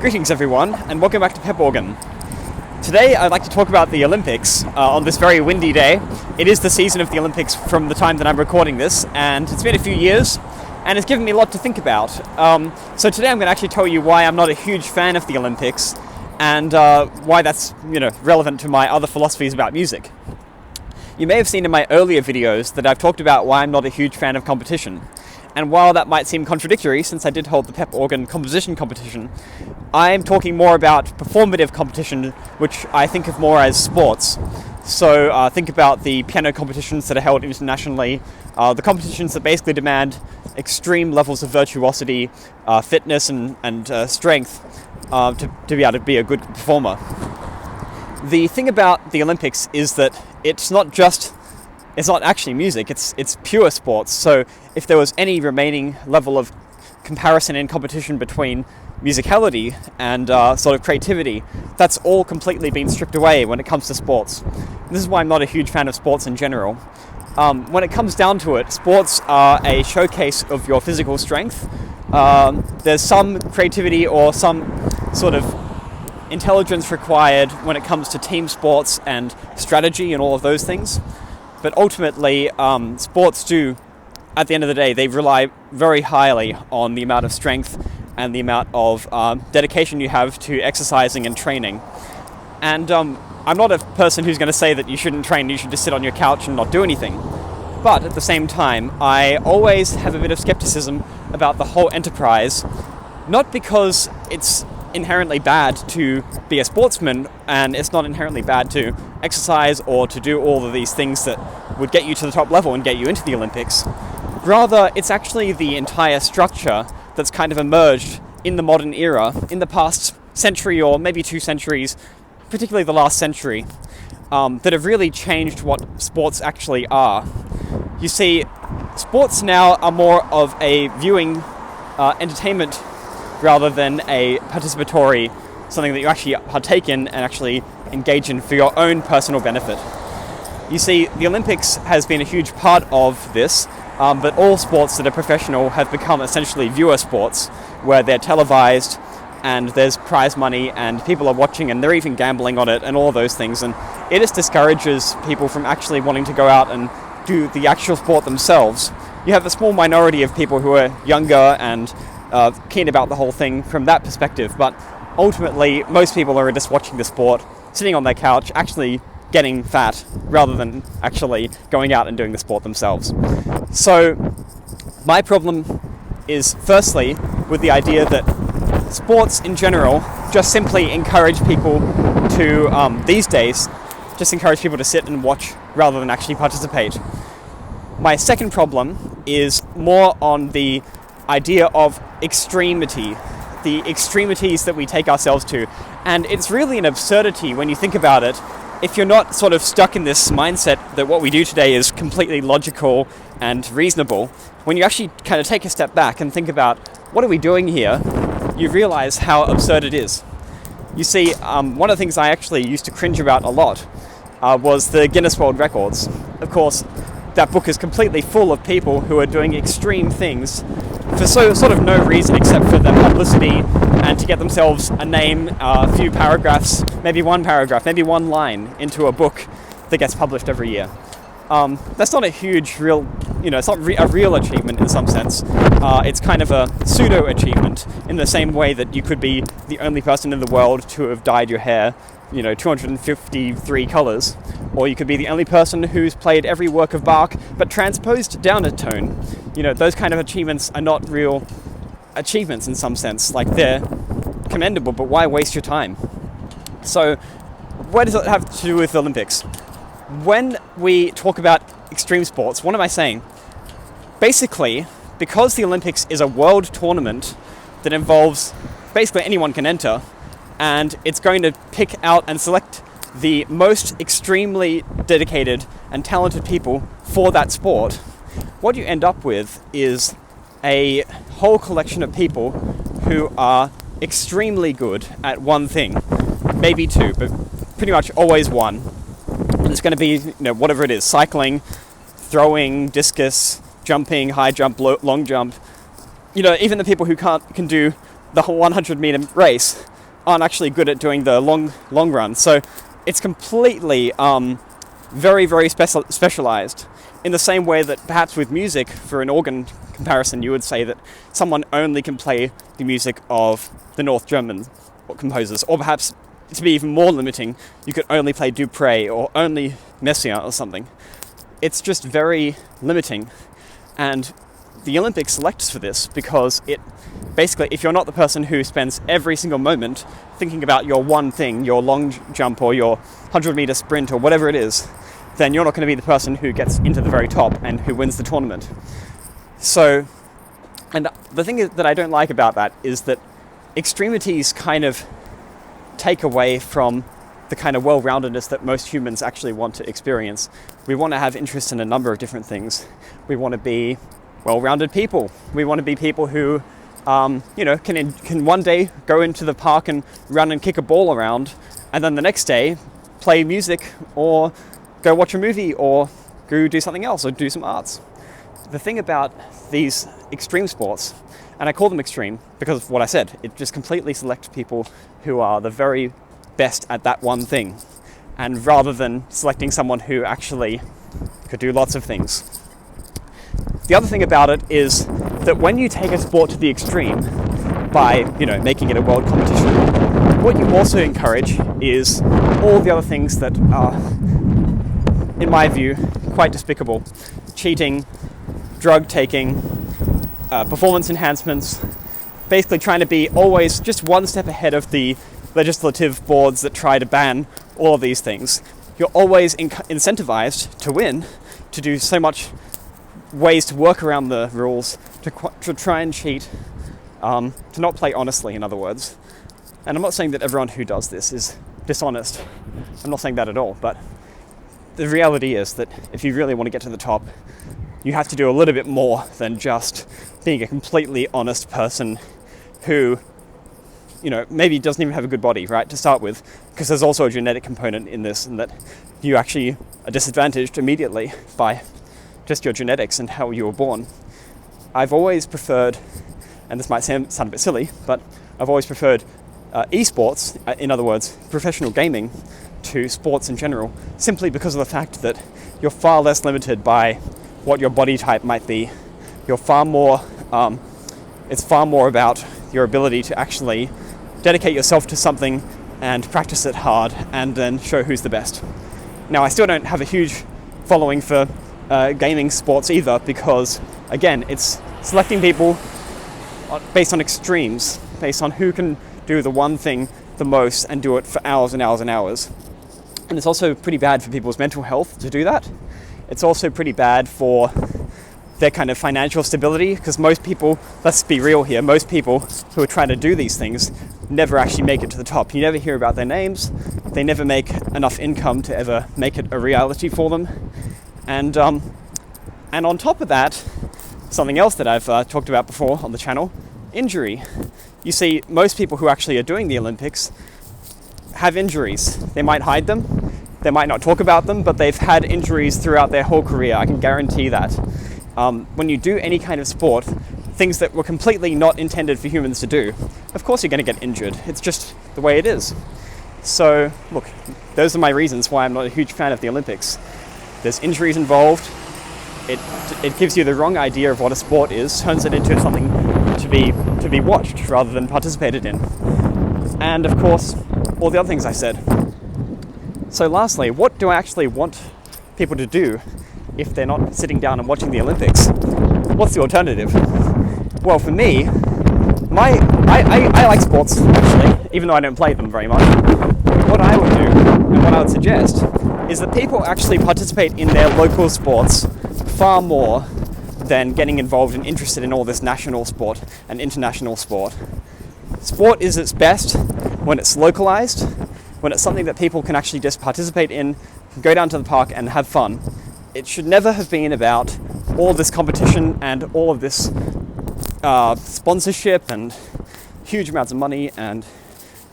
Greetings everyone, and welcome back to Pep Organ. Today I'd like to talk about the Olympics on this very windy day. It is the season of the Olympics from the time that I'm recording this, and it's been a few years, and it's given me a lot to think about. So today I'm going to actually tell you why I'm not a huge fan of the Olympics, and why that's relevant to my other philosophies about music. You may have seen in my earlier videos that I've talked about why I'm not a huge fan of competition. And while that might seem contradictory, since I did hold the Pep Organ composition competition, I'm talking more about performative competition, which I think of more as sports. So think about the piano competitions that are held internationally, the competitions that basically demand extreme levels of virtuosity, fitness and strength to be able to be a good performer. The thing about the Olympics is that it's not actually music, it's pure sports. So if there was any remaining level of comparison and competition between musicality and sort of creativity, that's all completely been stripped away when it comes to sports. This is why I'm not a huge fan of sports in general. When it comes down to it, sports are a showcase of your physical strength. There's some creativity or some sort of intelligence required when it comes to team sports and strategy and all of those things. But ultimately, sports do, at the end of the day, they rely very highly on the amount of strength and the amount of dedication you have to exercising and training. And I'm not a person who's going to say that you shouldn't train, you should just sit on your couch and not do anything. But at the same time, I always have a bit of skepticism about the whole enterprise, not because it's inherently bad to be a sportsman, and it's not inherently bad to exercise or to do all of these things that would get you to the top level and get you into the Olympics. Rather, it's actually the entire structure that's kind of emerged in the modern era, in the past century or maybe 2 centuries, particularly the last century, that have really changed what sports actually are. You see, sports now are more of a viewing entertainment rather than a participatory, something that you actually partake in and actually engage in for your own personal benefit. You see, the Olympics has been a huge part of this, but all sports that are professional have become essentially viewer sports, where they're televised and there's prize money and people are watching and they're even gambling on it and all those things, and it just discourages people from actually wanting to go out and do the actual sport themselves. You have a small minority of people who are younger and keen about the whole thing from that perspective, but ultimately most people are just watching the sport, sitting on their couch, actually getting fat, rather than actually going out and doing the sport themselves. So my problem is firstly with the idea that sports in general just simply encourage people to, these days, just encourage people to sit and watch rather than actually participate. My second problem is more on the idea of extremity, the extremities that we take ourselves to. And it's really an absurdity when you think about it, if you're not sort of stuck in this mindset that what we do today is completely logical and reasonable. When you actually kind of take a step back and think about what are we doing here, you realize how absurd it is. You see, one of the things I actually used to cringe about a lot was the Guinness World Records. Of course, that book is completely full of people who are doing extreme things for sort of no reason except for the publicity and to get themselves a name, a few paragraphs, maybe one paragraph, maybe one line into a book that gets published every year. That's not a huge, it's not a real achievement in some sense. It's kind of a pseudo-achievement in the same way that you could be the only person in the world to have dyed your hair 253 colours, or you could be the only person who's played every work of Bach but transposed down a tone. Those kind of achievements are not real achievements in some sense. Like, they're commendable, but why waste your time? So what does it have to do with the Olympics? When we talk about extreme sports, what am I saying? Basically, because the Olympics is a world tournament that involves basically anyone can enter, and it's going to pick out and select the most extremely dedicated and talented people for that sport, what you end up with is a whole collection of people who are extremely good at one thing, maybe two, but pretty much always one. And it's going to be, whatever it is, cycling, throwing, discus, jumping, high jump, long jump. Even the people who can do the whole 100-meter race aren't actually good at doing the long run. So it's completely very, very specialized. In the same way that perhaps with music, for an organ comparison, you would say that someone only can play the music of the North German composers, or perhaps, to be even more limiting, you could only play Dupre or only Messiaen or something. It's just very limiting, and the Olympics selects for this because it basically, if you're not the person who spends every single moment thinking about your one thing, your long jump or your 100-meter sprint or whatever it is, then you're not going to be the person who gets into the very top and who wins the tournament. So, and the thing that I don't like about that is that extremities kind of take away from the kind of well-roundedness that most humans actually want to experience. We want to have interest in a number of different things. We want to be well-rounded people. We want to be people who, can one day go into the park and run and kick a ball around, and then the next day play music or go watch a movie or go do something else or do some arts. The thing about these extreme sports, and I call them extreme because of what I said, it just completely selects people who are the very best at that one thing, and rather than selecting someone who actually could do lots of things. The other thing about it is that when you take a sport to the extreme by, making it a world competition, what you also encourage is all the other things that are, in my view, quite despicable. Cheating, drug taking, performance enhancements, basically trying to be always just one step ahead of the legislative boards that try to ban all of these things. You're always incentivized to win, to do so much ways to work around the rules, to try and cheat, to not play honestly, in other words. And I'm not saying that everyone who does this is dishonest. I'm not saying that at all, but the reality is that if you really want to get to the top, you have to do a little bit more than just being a completely honest person who, maybe doesn't even have a good body, right, to start with, because there's also a genetic component in this, and that you actually are disadvantaged immediately by just your genetics and how you were born. I've always preferred, and this might sound a bit silly, but I've always preferred esports, in other words, professional gaming, to sports in general, simply because of the fact that you're far less limited by what your body type might be. You're far more, it's far more about your ability to actually dedicate yourself to something and practice it hard and then show who's the best. Now, I still don't have a huge following for gaming sports either, because again, it's selecting people based on extremes, based on who can do the one thing the most and do it for hours and hours and hours. And it's also pretty bad for people's mental health to do that. It's also pretty bad for their kind of financial stability, because most people, let's be real here, most people who are trying to do these things never actually make it to the top. You never hear about their names. They never make enough income to ever make it a reality for them. And on top of that, something else that I've talked about before on the channel, injury. You see, most people who actually are doing the Olympics have injuries. They might hide them, they might not talk about them, but they've had injuries throughout their whole career, I can guarantee that. When you do any kind of sport, things that were completely not intended for humans to do, of course you're going to get injured. It's just the way it is. So, look, those are my reasons why I'm not a huge fan of the Olympics. There's injuries involved. It gives you the wrong idea of what a sport is, turns it into something to be watched rather than participated in. And of course, all the other things I said. So lastly, what do I actually want people to do if they're not sitting down and watching the Olympics? What's the alternative? Well, for me, I like sports, actually, even though I don't play them very much. What I would do, and what I would suggest, is that people actually participate in their local sports far more than getting involved and interested in all this national sport and international sport. Sport is its best when it's localized, when it's something that people can actually just participate in, go down to the park and have fun. It should never have been about all this competition and all of this sponsorship and huge amounts of money and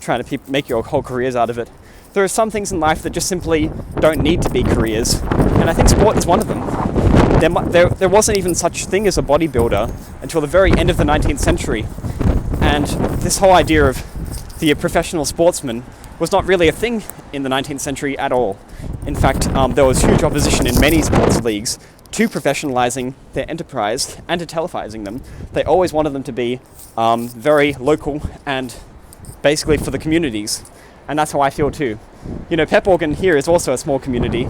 trying to make your whole careers out of it. There are some things in life that just simply don't need to be careers, and I think sport is one of them. There wasn't even such thing as a bodybuilder until the very end of the 19th century, and this whole idea of the professional sportsman was not really a thing in the 19th century at all. In fact, there was huge opposition in many sports leagues to professionalizing their enterprise and to televising them. They always wanted them to be very local and basically for the communities. And that's how I feel too. You know, Pep Organ here is also a small community.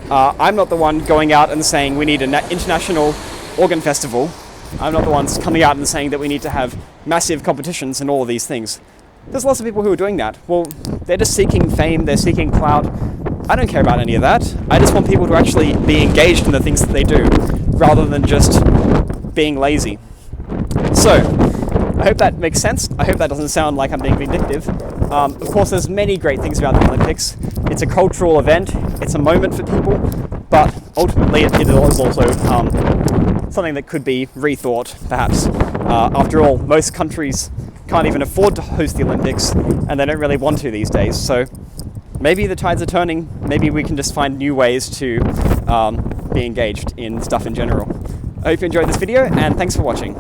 I'm not the one going out and saying we need an international organ festival. I'm not the ones coming out and saying that we need to have massive competitions and all of these things. There's lots of people who are doing that. Well, they're just seeking fame, they're seeking clout. I don't care about any of that. I just want people to actually be engaged in the things that they do, rather than just being lazy. So, I hope that makes sense. I hope that doesn't sound like I'm being vindictive. Of course, there's many great things about the Olympics. It's a cultural event, it's a moment for people, but ultimately it is also something that could be rethought, perhaps. After all, most countries can't even afford to host the Olympics, and they don't really want to these days. So maybe the tides are turning. Maybe we can just find new ways to be engaged in stuff in general. I hope you enjoyed this video, and thanks for watching.